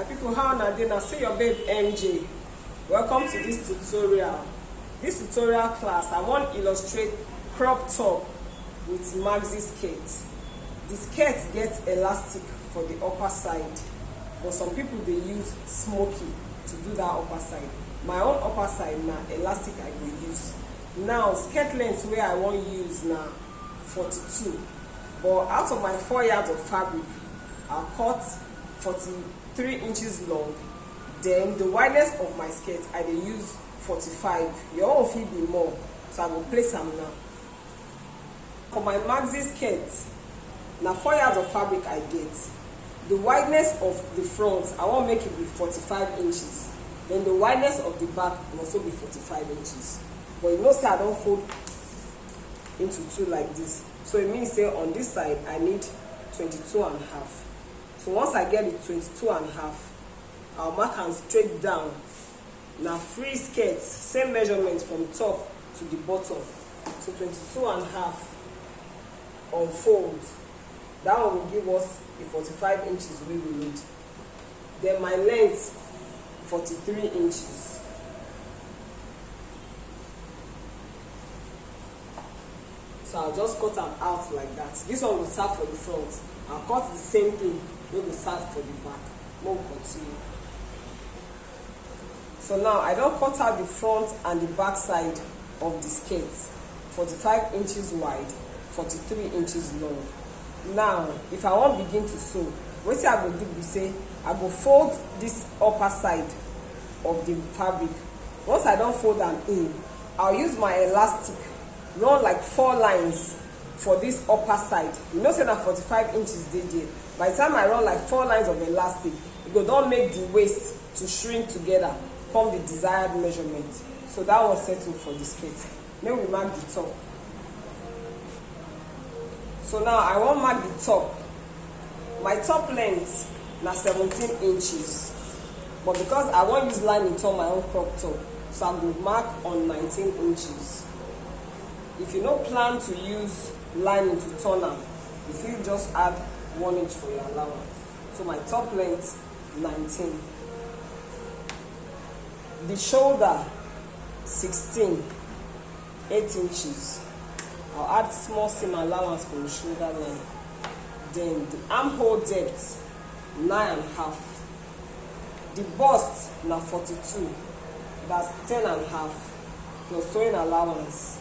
My people, how na dey? Na say your babe MJ. Welcome to this tutorial. This tutorial class, I want illustrate crop top with maxi skirt. The skirt gets elastic for the upper side, but some people they use smoky to do that upper side. My own upper side na elastic I will use. Now skirt length where I want use na 42, but out of my 4 yards of fabric, I'll cut 43 inches long. Then the wideness of my skirt I dey use 45. Your own fit be more, so I will place them now. For my maxi skirt, na 4 yards of fabric I get. The wideness of the front I want make it be 45 inches. Then the wideness of the back will also be 45 inches. But you know say I don't fold into two like this, so it means say on this side I need 22 and a half. So once I get it 22 and a half, I'll mark and straight down. Now free skirts, same measurement from top to the bottom. So 22 and a half unfold. That one will give us the 45 inches we will need. Then my length 43 inches. So I'll just cut them out like that. This one will serve for the front. I'll cut the same thing, it will serve for the back. We'll continue. So now I don't cut out the front and the back side of the skirt. 45 inches wide, 43 inches long. Now, if I want begin to sew, what I will do is say, I will fold this upper side of the fabric. Once I don't fold them in, I'll use my elastic, run like 4 lines for this upper side. You know say that 45 inches there. By the time I run like 4 lines of elastic, it will don't make the waist to shrink together, come the desired measurement. So that was settled for the skirt. Then we mark the top. So now I want to mark the top. My top length na 17 inches. But because I want to use lining on my own crop top, so I will mark on 19 inches. If you don't plan to use lining to turn them, if you just add 1 inch for your allowance. So my top length 19. The shoulder 16, 8 inches. I'll add small seam allowance for the shoulder line. Then the armhole depth 9.5. The bust now 42. That's 10.5 plus sewing allowance.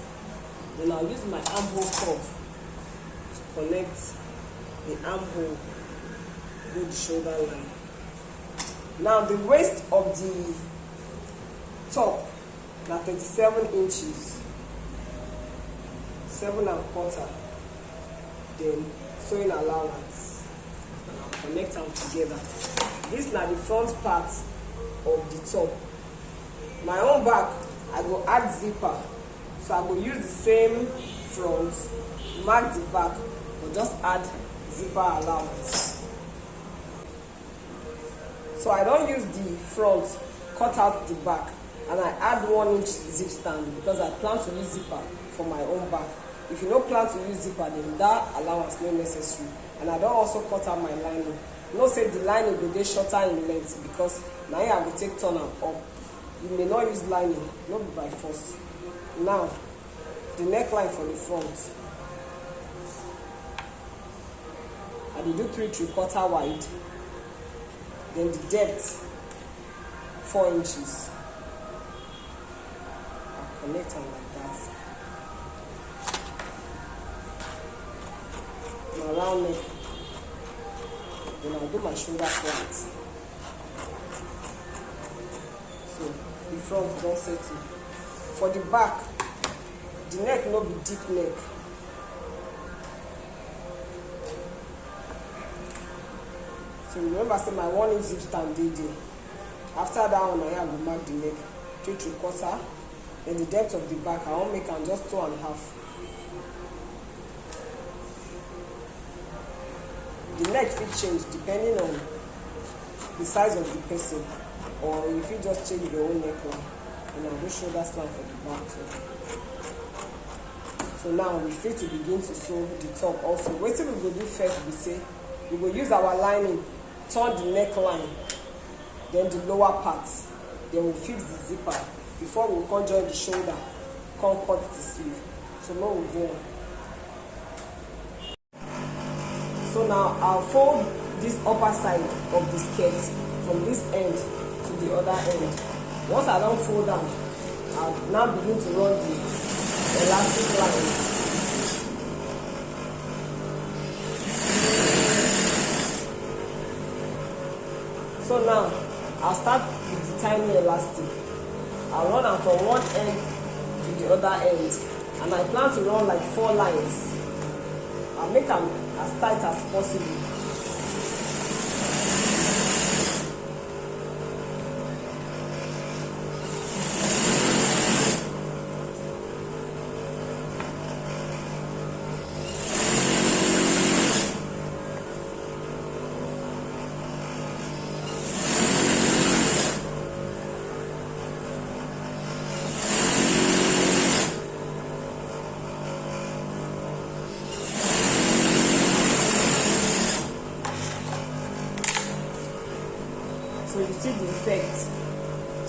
Then I'll use my armhole curve to connect the armhole with the shoulder line. Now the waist of the top now 37 inches, 7.25. Then sewing allowance. And I'll connect them together. This is now the front part of the top. My own back, I will add zipper. So I will use the same front, mark the back, but just add zipper allowance. So I don't use the front, cut out the back, and I add 1 inch zip stand because I plan to use zipper for my own back. If you don't plan to use zipper, then that allowance not necessary. And I don't also cut out my lining. No say the lining will get shorter in length because now I will take turn up. You may not use lining, not by force. Now, the neckline for the front. I will do 3/3 wide. Then the depth 4 inches. I'll connect them like that. My round neck. Then I'll do my shoulder slant. So the front don't settle. For the back, the neck no be deep neck. So remember say my 1 inch zip stand dey. After that one, I will mark the neck 3/4. Then the depth of the back, I won't make am just 2.5. The neck fit change depending on the size of the person, or if you just change your own neckline. And I'll do shoulder slant for the back too. So now we fit to begin to sew the top also. Wetin we go do first be say we go use our lining, turn the neckline then the lower part, then we'll fix the zipper before we come join the shoulder, come cut the sleeve. So now we'll go on. So now I'll fold this upper side of the skirt from this end to the other end. Once I don't fold down, I'll now begin to run the elastic lines. So now I'll start with the tiny elastic. I'll run am from one end to the other end, and I plan to run like 4 lines. I'll make them as tight as possible. So you see the effect.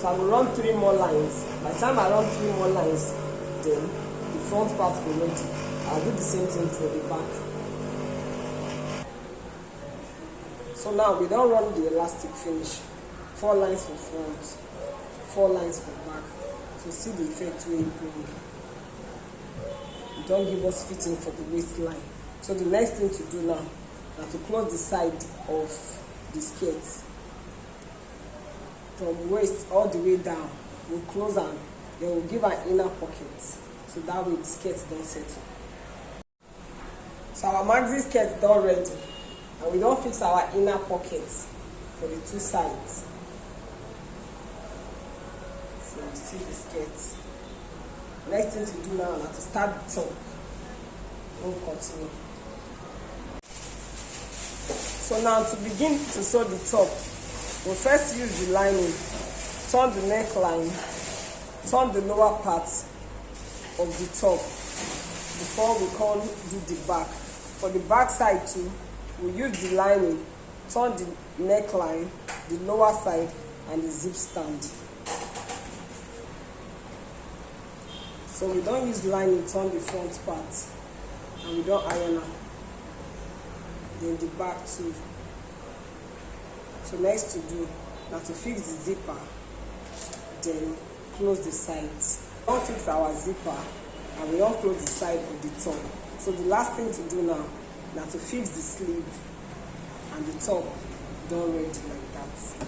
So I will run 3 more lines. By the time I run 3 more lines, then the front part will be ready. I'll do the same thing for the back. So now we don't run the elastic finish. 4 lines for front, 4 lines for back. So see the effect we bring. It don't give us fitting for the waistline. So the next thing to do now is to close the side of the skirt. From waist all the way down, we'll close them, then we'll give an inner pocket, so that way the skirt don't settle. So our maxi skirt done ready, and we don't fix our inner pockets for the 2 sides. So you see the skirt. Next thing to do now is to start the top. We'll continue. So now to begin to sew the top, we'll first use the lining, turn the neckline, turn the lower part of the top before we come do the back. For the back side too, we'll use the lining, turn the neckline, the lower side, and the zip stand. So we don't use lining, turn the front part, and we don't iron them. Then the back too. So next to do now to fix the zipper, then close the sides. We don't fix our zipper and we don't close the side of the top. So the last thing to do now is to fix the sleeve and the top done ready like that.